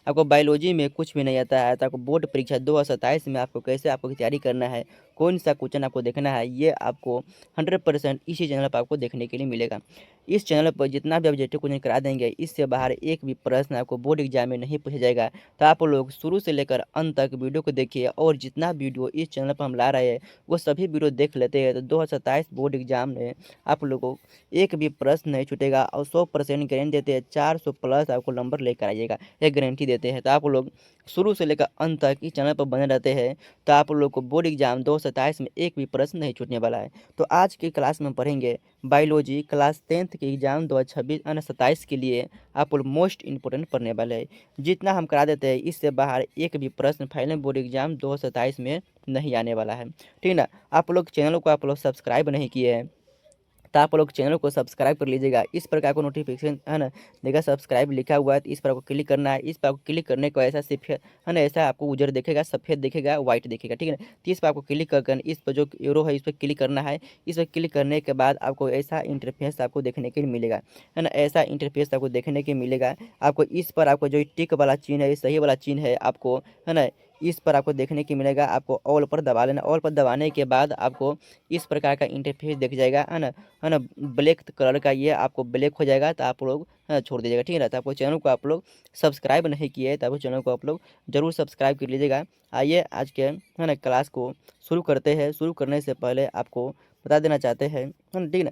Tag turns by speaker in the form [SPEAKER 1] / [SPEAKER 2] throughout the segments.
[SPEAKER 1] आपको बायोलॉजी में कुछ भी नहीं आता है तो आपको बोर्ड परीक्षा 2027 में आपको कैसे आपको तैयारी करना है, कौन सा क्वेश्चन आपको देखना है, ये आपको 100% इसी चैनल पर आपको देखने के लिए मिलेगा। इस चैनल पर जितना भी ऑब्जेक्टिव क्वेश्चन करा देंगे, इससे बाहर एक भी प्रश्न आपको बोर्ड एग्जाम में नहीं पूछा जाएगा। तो आप लोग शुरू से लेकर अंत तक वीडियो को देखिए, और जितना वीडियो इस चैनल पर हम ला रहे हैं वो सभी वीडियो देख लेते हैं तो 2027 बोर्ड एग्जाम में आप लोगों को एक भी प्रश्न नहीं छूटेगा, और 100% गारंटी देते हैं 400 प्लस आपको नंबर लेकर आइएगा, ये गारंटी देते हैं। तो आप लोग शुरू से लेकर अंत तक इस चैनल पर बने रहते हैं तो आप लोग को बोर्ड एग्जाम 2027 में एक भी प्रश्न नहीं छूटने वाला है। तो आज की क्लास में पढ़ेंगे बायोलॉजी क्लास 10th के एग्जाम 2026 के लिए आप लोग मोस्ट इंपोर्टेंट पढ़ने वाले हैं। जितना हम करा देते हैं इससे बाहर एक भी प्रश्न फाइनल बोर्ड एग्जाम 2027 में नहीं आने वाला है, ठीक ना। आप लोग चैनल को आप लोग सब्सक्राइब नहीं किए हैं तो आप लोग चैनल को सब्सक्राइब कर लीजिएगा। इस प्रकार को नोटिफिकेशन है ना देखा, सब्सक्राइब लिखा हुआ है तो इस पर आपको क्लिक करना है। इस पर आपको क्लिक करने को ऐसा सफेद है ना, ऐसा आपको उजर दिखेगा, सफ़ेद दिखेगा, व्हाइट दिखेगा, ठीक है ना। तो इस पर आपको क्लिक कर इस पर जो एरो है इस पर क्लिक करना है। इस पर क्लिक करने के बाद आपको ऐसा इंटरफेस आपको देखने के लिए मिलेगा, है ना, ऐसा इंटरफेस आपको देखने के मिलेगा। आपको इस पर आपको जो टिक वाला चिन्ह है, सही वाला चिन्ह है आपको, है ना, इस पर आपको देखने के मिलेगा। आपको ऑल पर दबा लेना। ऑल पर दबाने के बाद आपको इस प्रकार का इंटरफेस दिख जाएगा, है ना, ब्लैक कलर का, ये आपको ब्लैक हो जाएगा तो आप लोग छोड़ दीजिएगा, ठीक है ना। तो आपको चैनल को आप लोग सब्सक्राइब नहीं किए तो आपको चैनल को आप लोग जरूर सब्सक्राइब कर लीजिएगा। आइए आज के है ना क्लास को शुरू करते हैं। शुरू करने से पहले आपको बता देना चाहते हैं, है ना, ठीक है ना।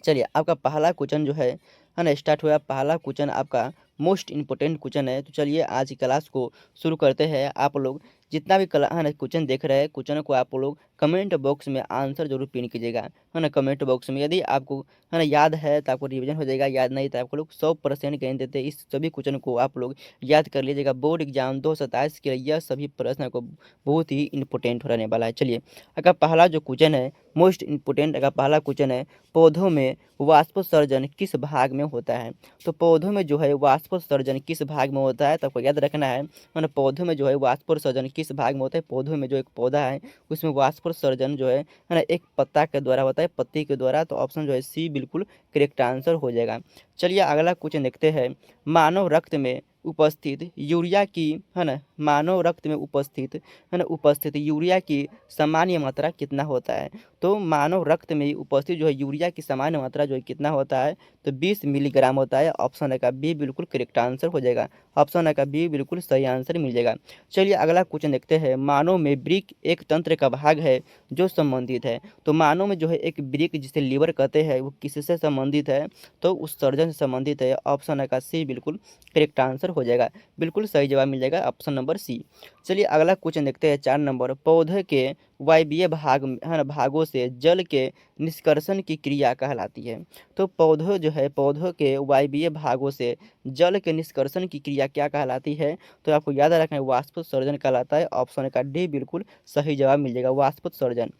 [SPEAKER 1] चलिए आपका पहला क्वेश्चन जो है ना स्टार्ट हुआ। पहला क्वेश्चन आपका मोस्ट इंपोर्टेंट क्वेश्चन है। तो चलिए आज की क्लास को शुरू करते हैं। आप लोग जितना भी कला है ना क्वेश्चन देख रहे हैं, क्वेश्चन को आप लोग कमेंट बॉक्स में आंसर जरूर पिन कीजिएगा, है ना। कमेंट बॉक्स में यदि आपको है ना याद है तो आपको रिवीजन हो जाएगा, याद नहीं तो आपको लोग 100% गारंटी देते हैं। इस सभी क्वेश्चन को आप लोग याद कर लीजिएगा। बोर्ड एग्जाम 2027 के लिए यह सभी प्रश्न आपको बहुत ही इंपॉर्टेंट रहने वाला है। चलिए अगर पहला जो क्वेश्चन है मोस्ट इंपोर्टेंट, अगर पहला क्वेश्चन है पौधों में वाष्पोत्सर्जन किस भाग में होता है। तो पौधों में जो है वाष्पोत्सर्जन किस भाग में होता है तो आपको याद रखना है ना। पौधों में जो है वाष्पोत्सर्जन किस भाग में होता है। पौधों में जो एक पौधा है उसमें वाष्पोत्सर्जन जो है ना एक पत्ता के द्वारा होता है, पत्ती के द्वारा। तो ऑप्शन जो है सी बिल्कुल करेक्ट आंसर हो जाएगा। चलिए अगला क्वेश्चन देखते हैं। मानव रक्त में उपस्थित यूरिया की, है ना, मानव रक्त में उपस्थित, है ना, उपस्थित यूरिया की सामान्य मात्रा कितना होता है। तो मानव रक्त में उपस्थित जो है यूरिया की सामान्य मात्रा जो है कितना होता है तो 20 मिलीग्राम होता है। ऑप्शन है का बी बिल्कुल करेक्ट आंसर हो जाएगा। ऑप्शन है का बी बिल्कुल सही आंसर मिल जाएगा। चलिए अगला क्वेश्चन देखते हैं। मानव में वृक्क एक तंत्र का भाग है जो संबंधित है। तो मानव में जो है एक वृक्क जिसे लीवर कहते हैं वो किससे संबंधित है तो उस सर्जन से संबंधित है। ऑप्शन है का सी बिल्कुल करेक्ट आंसर हो जाएगा। बिल्कुल सही जवाब मिल जाएगा ऑप्शन नंबर सी। चलिए अगला क्वेश्चन देखते हैं 4 नंबर। पौधे के वायवीय भाग है ना भागों से जल के निष्कर्षण की क्रिया कहलाती है। तो पौधों जो है पौधों के वायवीय भागों से जल के निष्कर्षण की क्रिया क्या कहलाती है तो आपको याद रखना है वाष्पोत्सर्जन कहलाता है। ऑप्शन का डी बिल्कुल सही जवाब मिल जाएगा वाष्पोत्सर्जन।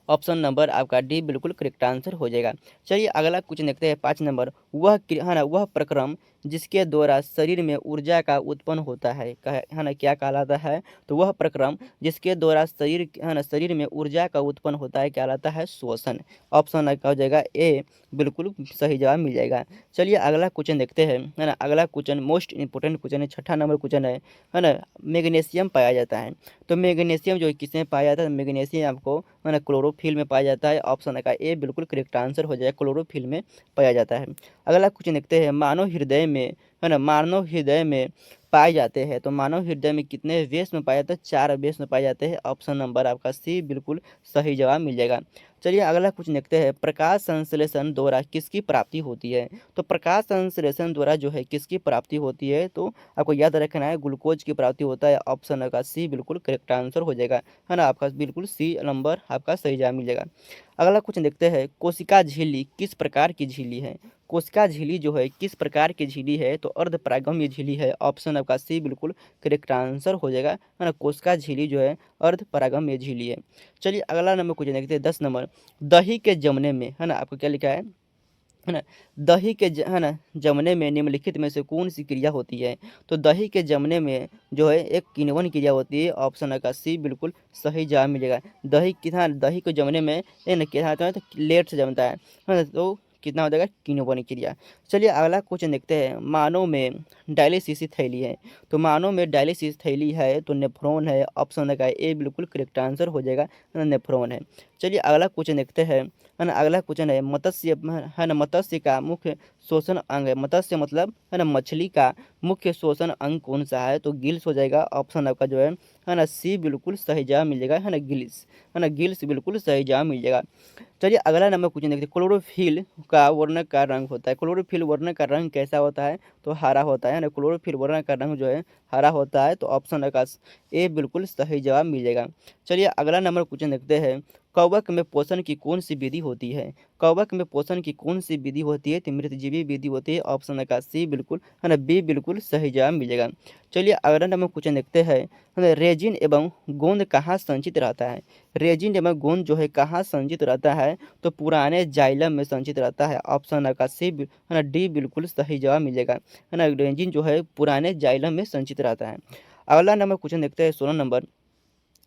[SPEAKER 1] ऑप्शन नंबर आपका डी बिल्कुल करेक्ट आंसर हो जाएगा। चलिए अगला क्वेश्चन देखते हैं 5 नंबर। है ना वह प्रक्रम जिसके द्वारा शरीर में ऊर्जा का उत्पन्न होता है ना क्या कहलाता है तो वह प्रक्रम जिसके द्वारा शरीर में ऊर्जा का उत्पन्न होता है कहलाता है श्वसन। ऑप्शन का हो जाएगा ए बिल्कुल सही जवाब मिल जाएगा। चलिए अगला क्वेश्चन देखते हैं, है ना। अगला क्वेश्चन मोस्ट इंपोर्टेंट क्वेश्चन है, 6ठा नंबर क्वेश्चन है ना। मैग्नीशियम पाया जाता है। तो मैग्नीशियम जो किसमें पाया जाता है, मैग्नीशियम आपको है ना क्लोरोफिल में पाया जाता है। ऑप्शन का ए बिल्कुल करेक्ट आंसर हो जाएगा, क्लोरोफिल में पाया जाता है। अगला क्वेश्चन देखते हैं। मानव हृदय में, है ना, मानव हृदय में पाए जाते हैं। तो मानव हृदय में कितने वेश में पाए जाते हैं, 4 वेश में पाए जाते हैं। ऑप्शन नंबर आपका सी बिल्कुल सही जवाब मिल जाएगा। चलिए अगला क्वेश्चन देखते हैं। प्रकाश संश्लेषण द्वारा किसकी प्राप्ति होती है। तो प्रकाश संश्लेषण द्वारा जो है किसकी प्राप्ति होती है तो आपको याद रखना है ग्लूकोज की प्राप्ति होता है। ऑप्शन का सी बिल्कुल करेक्ट आंसर हो जाएगा, है ना। आपका बिल्कुल सी नंबर आपका सही जवाब मिल जाएगा। अगला क्वेश्चन देखते हैं। कोशिका झिल्ली किस प्रकार की झिल्ली है। कोशिका झिल्ली जो है किस प्रकार की झिल्ली है तो अर्धपरागम्य झिल्ली है। ऑप्शन आपका सी बिल्कुल करेक्ट आंसर हो जाएगा, है ना। कोशिका झिल्ली जो है अर्धपरागम्य झिल्ली है। चलिए अगला नंबर क्वेश्चन देखते हैं 10 नंबर। दही के जमने में, है ना, आपको क्या लिखा है ना, दही के है ना जमने में निम्नलिखित में से कौन सी क्रिया होती है। तो दही के जमने में जो है एक किण्वन क्रिया होती है। ऑप्शन का सी बिल्कुल सही जवाब मिलेगा। दही कितना, दही को जमने में ये ना क्या होता है तो लेट से जमता है ना। तो कितना हो जाएगा किण्वनीय क्रिया। चलिए अगला क्वेश्चन देखते हैं, मानव में डायलिसिस थैली है, तो मानव में डायलिसिस थैली है तो नेफ्रॉन है, ऑप्शन का ए बिल्कुल करेक्ट आंसर हो जाएगा, नेफ्रॉन है। चलिए अगला क्वेश्चन देखते हैं, है ना। अगला क्वेश्चन है मत्स्य, है ना, मत्स्य का मुख्य शोषण अंग है, मत्स्य मतलब है ना मछली का मुख्य शोषण अंग कौन सा है, तो गिल्स हो जाएगा, ऑप्शन आपका जो है ना सी बिल्कुल सही जवाब मिल जाएगा, है ना गिल्स, है ना गिल्स बिल्कुल सही जवाब मिल जाएगा। चलिए अगला नंबर क्वेश्चन देखते हैं, क्लोरोफिल का वर्ण का रंग होता है, क्लोरोफिल वर्ण का रंग कैसा होता है, तो हरा होता है ना, क्लोरोफिल वर्ण का रंग जो है हरा होता है, तो ऑप्शन आकाश ए बिल्कुल सही जवाब मिल जाएगा। चलिए अगला नंबर क्वेश्चन देखते हैं, कवक में पोषण की कौन सी विधि होती है, कवक में पोषण की कौन सी विधि होती है, तो मृतजीवी विधि होती है, ऑप्शन का सी बिल्कुल, है ना बी बिल्कुल सही जवाब मिल जाएगा। चलिए अगला नंबर क्वेश्चन देखते हैं, है ना, रेजिन एवं गोंद कहाँ संचित रहता है, रेजिन एवं गोंद जो है कहाँ संचित रहता है, तो पुराने जाइलम में संचित रहता है, ऑप्शन का सी है ना डी बिल्कुल सही जवाब मिलेगा, है ना रेजिन जो है पुराने जाइलम में संचित रहता है। अगला नंबर क्वेश्चन देखते हैं 16 नंबर,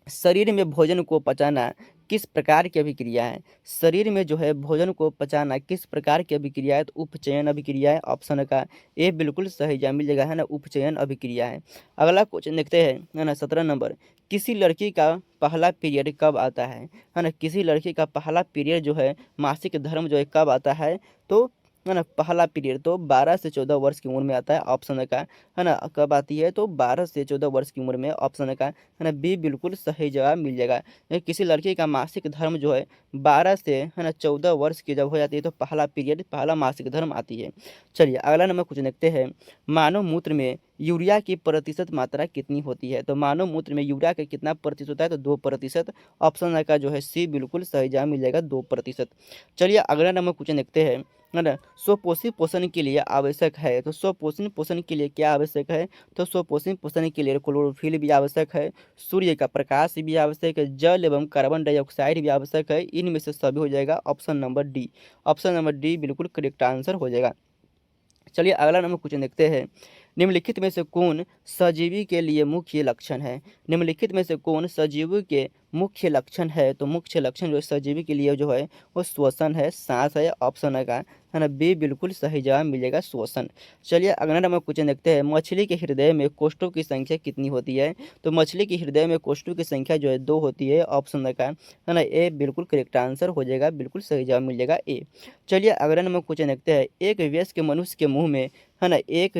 [SPEAKER 1] शरीर में भोजन को पचाना किस प्रकार की अभिक्रिया है, शरीर में जो है भोजन को पचाना किस प्रकार की अभिक्रिया है, तो उपचयन अभिक्रिया है, ऑप्शन का ए बिल्कुल सही जवाब मिल जाएगा, है ना उपचयन अभिक्रिया है। अगला क्वेश्चन देखते हैं, है ना 17 नंबर, किसी लड़की का पहला पीरियड कब आता है ना, किसी लड़की का पहला पीरियड जो है मासिक धर्म जो है कब आता है, तो है ना पहला पीरियड तो 12 से 14 वर्ष की उम्र में आता है, ऑप्शन का है ना कब आती है, तो 12 से 14 वर्ष की उम्र में, ऑप्शन का है ना बी बिल्कुल सही जवाब मिल जाएगा। किसी लड़की का मासिक धर्म जो है 12 से है ना 14 वर्ष की जब हो जाती है तो पहला पीरियड पहला मासिक धर्म आती है। चलिए अगला नंबर कुछ देखते हैं, मानव मूत्र में यूरिया की प्रतिशत मात्रा कितनी होती है, तो मानव मूत्र में यूरिया का कितना प्रतिशत होता है, तो 2%, ऑप्शन का जो है सी बिल्कुल सही जवाब मिल जाएगा 2%। चलिए अगला नंबर क्वेश्चन देखते हैं, है ना, स्वपोषी पोषण के लिए आवश्यक है, तो स्वपोषण पोषण के लिए क्या आवश्यक है, तो स्वपोषण पोषण के लिए क्लोरोफिल भी आवश्यक है, सूर्य का प्रकाश भी आवश्यक है, जल एवं कार्बन डाइऑक्साइड भी आवश्यक है, इनमें से सभी हो जाएगा option number D, option number D बिल्कुल करेक्ट आंसर हो जाएगा। चलिए अगला नंबर क्वेश्चन देखते हैं, निम्नलिखित में से कौन सजीवी के लिए मुख्य लक्षण है, निम्नलिखित में से कौन सजीवी के मुख्य लक्षण है, तो मुख्य लक्षण जो है सजीवी के लिए जो है वो श्वसन है, सांस है, ऑप्शन का है ना बी बिल्कुल सही जवाब मिलेगा श्वसन। चलिए अगला नंबर क्वेश्चन देखते हैं, मछली के हृदय में कोष्ठों की संख्या कितनी होती है, तो मछली के हृदय में कोष्ठों की संख्या जो है 2 होती है, ऑप्शन का है ना ए बिल्कुल करेक्ट आंसर हो जाएगा, बिल्कुल सही जवाब मिल जाएगा ए। चलिए अगला नंबर क्वेश्चन देखते हैं, एक वयस्क मनुष्य के मुंह में, है ना एक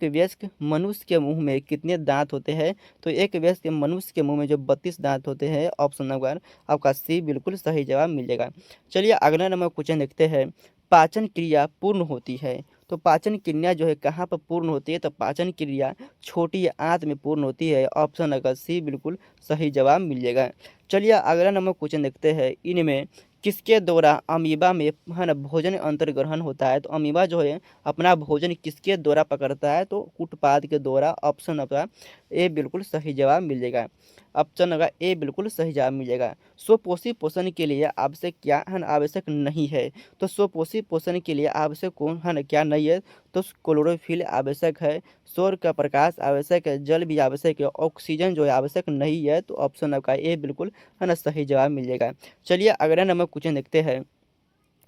[SPEAKER 1] वयस्क मनुष्य के मुंह में कितने दांत होते हैं, तो एक वयस्क मनुष्य के मुंह में जो 32 दांत होते हैं, ऑप्शन नंबर आपका सी बिल्कुल सही जवाब मिल जाएगा। चलिए अगला नंबर क्वेश्चन देखते हैं, पाचन क्रिया पूर्ण होती है, तो पाचन क्रिया जो है कहाँ पर पूर्ण होती है, तो पाचन क्रिया छोटी आंत में पूर्ण होती है, ऑप्शन अगर सी बिल्कुल सही जवाब मिल जाएगा। चलिए अगला नंबर क्वेश्चन देखते हैं, इनमें किसके द्वारा अमीबा में है ना भोजन अंतर्ग्रहण होता है, तो अमीबा जो है अपना भोजन किसके द्वारा पकड़ता है, तो उत्पाद के द्वारा, ऑप्शन आपका ए बिल्कुल सही जवाब मिल जाएगा, ऑप्शन होगा ए बिल्कुल सही जवाब मिल जाएगा। स्वपोषी पोषण के लिए आवश्यक क्या है ना आवश्यक नहीं है, तो स्वपोषी पोषण के लिए आवश्यक कौन है ना क्या नहीं है, तो क्लोरोफिल आवश्यक है, सौर का प्रकाश आवश्यक है, जल भी आवश्यक है, ऑक्सीजन जो है आवश्यक नहीं है, तो ऑप्शन आपका ए बिल्कुल है ना सही जवाब मिल जाएगा। चलिए अगला नंबर क्वेश्चन देखते हैं,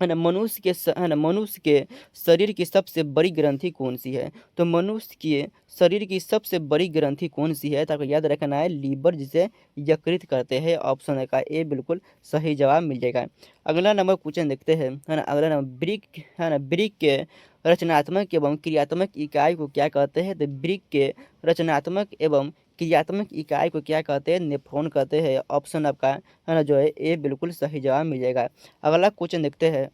[SPEAKER 1] है ना मनुष्य के शरीर की सबसे बड़ी ग्रंथि कौन सी है, तो मनुष्य के शरीर की सबसे बड़ी ग्रंथि कौन सी है, तो आपको याद रखना है लीवर, जिसे यकृत करते हैं, ऑप्शन का ए बिल्कुल सही जवाब मिल जाएगा। अगला नंबर क्वेश्चन देखते हैं, है ना अगला नंबर ब्रिक, है ना ब्रिक के रचनात्मक एवं क्रियात्मक इकाई को क्या कहते हैं, तो ब्रिक के रचनात्मक एवं क्रियात्मक इकाई को क्या कहते हैं, नेफ्रॉन कहते हैं, ऑप्शन आपका है ना जो है ए बिल्कुल सही जवाब मिल जाएगा। अगला क्वेश्चन देखते हैं,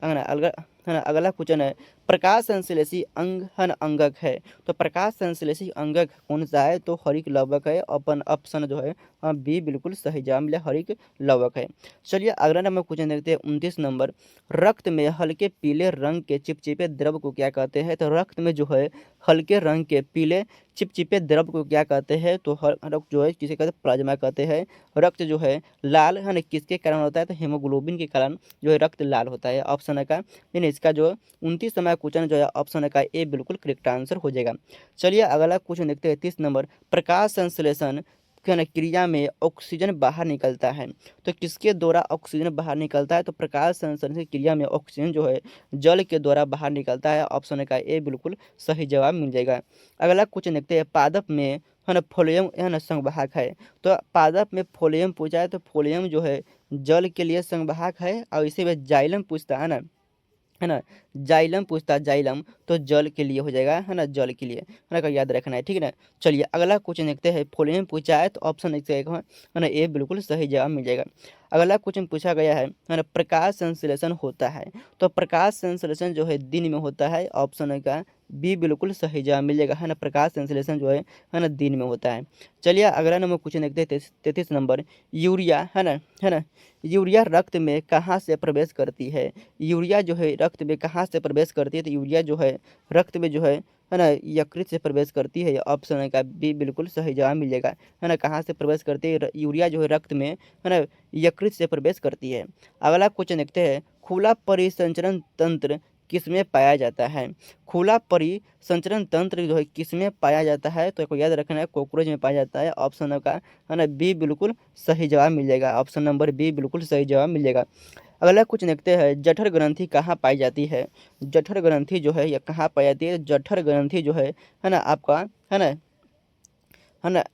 [SPEAKER 1] अगला क्वेश्चन है, प्रकाश संश्लेषी अंग है ना अंगक है, तो प्रकाश संश्लेषी अंगक कौन सा है, तो हरित लवक है, अपन ऑप्शन जो है बी बिल्कुल सही जवाब मिला हरित लवक है। चलिए अगला नंबर क्वेश्चन देखते हैं 29 नंबर, रक्त में हल्के पीले रंग के चिपचिपे द्रव को क्या कहते हैं, तो रक्त में जो है हल्के रंग के पीले चिपचिपे द्रव को क्या कहते हैं, तो रक्त जो है किसे कहते हैं, प्लाज्मा कहते हैं। रक्त जो है लाल है ना किसके कारण होता है, तो हेमोग्लोबिन के कारण जो है रक्त लाल होता है, ऑप्शन का यानी इसका जो 29 समय क्वेश्चन जो है ऑप्शन का ए बिल्कुल करेक्ट आंसर हो जाएगा। चलिए अगला क्वेश्चन देखते हैं 30 नंबर, प्रकाश संश्लेषण क्या ना क्रिया में ऑक्सीजन बाहर निकलता है। तो किसके द्वारा ऑक्सीजन बाहर निकलता है? तो प्रकाश संश्लेषण की क्रिया में ऑक्सीजन जो है जल के द्वारा बाहर निकलता है। ऑप्शन का ए बिल्कुल सही जवाब मिल जाएगा। अगला क्वेश्चन देखते हैं, पादप में है ना फ्लोएम है ना संवाहक है। तो पादप में फ्लोएम पूछा है, तो फ्लोएम जो है जल के लिए संवाहक है। और इसी में जाइलम पूछता है ना, जाइलम पूछता है, जाइलम तो जल के लिए हो जाएगा, है ना, जल के लिए, है ना, का याद रखना है, ठीक है ना। चलिए अगला क्वेश्चन देखते हैं, फ्लोएम पूछा है, तो ऑप्शन है ना, ए बिल्कुल सही जवाब मिल जाएगा। अगला क्वेश्चन पूछा गया है ना, प्रकाश संश्लेषण होता है। तो प्रकाश संश्लेषण जो है दिन में होता है। ऑप्शन का बी बिल्कुल सही जवाब मिल जाएगा, है ना, प्रकाश संश्लेषण जो है ना, दिन में होता है। चलिए अगला नंबर क्वेश्चन देखते हैं, 33 नंबर, यूरिया है ना, यूरिया रक्त में कहाँ से प्रवेश करती है? यूरिया जो है रक्त में कहाँ से प्रवेश करती है? तो यूरिया जो है रक्त में जो है ना, यकृत से प्रवेश करती है। ऑप्शन का बी बिल्कुल सही जवाब मिल जाएगा, है ना, कहाँ से प्रवेश करती है? यूरिया जो है रक्त में, है ना, यकृत से प्रवेश करती है। अगला क्वेश्चन देखते हैं, खुला परिसंचरण तंत्र किसमें पाया जाता है? खुला परिसंचरण तंत्र जो है किसमें पाया जाता है? तो आपको याद रखना है, कॉकरोच में पाया जाता है। ऑप्शन का है ना, बी बिल्कुल सही जवाब मिल जाएगा। ऑप्शन नंबर बी बिल्कुल सही जवाब मिल जाएगा। अगला कुछ देखते हैं, जठर ग्रंथि कहाँ पाई जाती है? जठर ग्रंथि जो है यह कहाँ पाई जाती है? जठर ग्रंथि जो है ना आपका, है ना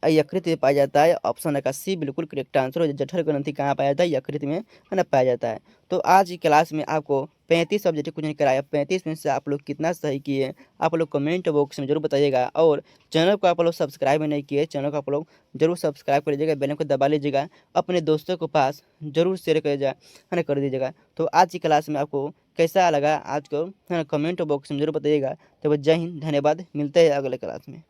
[SPEAKER 1] यकृत में पाया जाता है। ऑप्शन का सी बिल्कुल करेक्ट आंसर हो। जठर ग्रंथि कहाँ पाया जाता है? यकृत में, है ना, पाया जाता है। तो आज की क्लास में आपको 35 सब्जेक्ट कुछ नहीं कराया। 35 में से आप लोग कितना सही किए आप लोग कमेंट बॉक्स में जरूर बताइएगा। और चैनल को आप लोग सब्सक्राइब नहीं किए, चैनल को आप लोग जरूर सब्सक्राइब कर लीजिएगा, बेल को दबा लीजिएगा, अपने दोस्तों के पास जरूर शेयर कर है ना, कर दीजिएगा। तो आज की क्लास में आपको कैसा लगा आज को, है ना, कमेंट बॉक्स में जरूर बताइएगा। तो जय हिंद, धन्यवाद, मिलते हैं अगले क्लास में।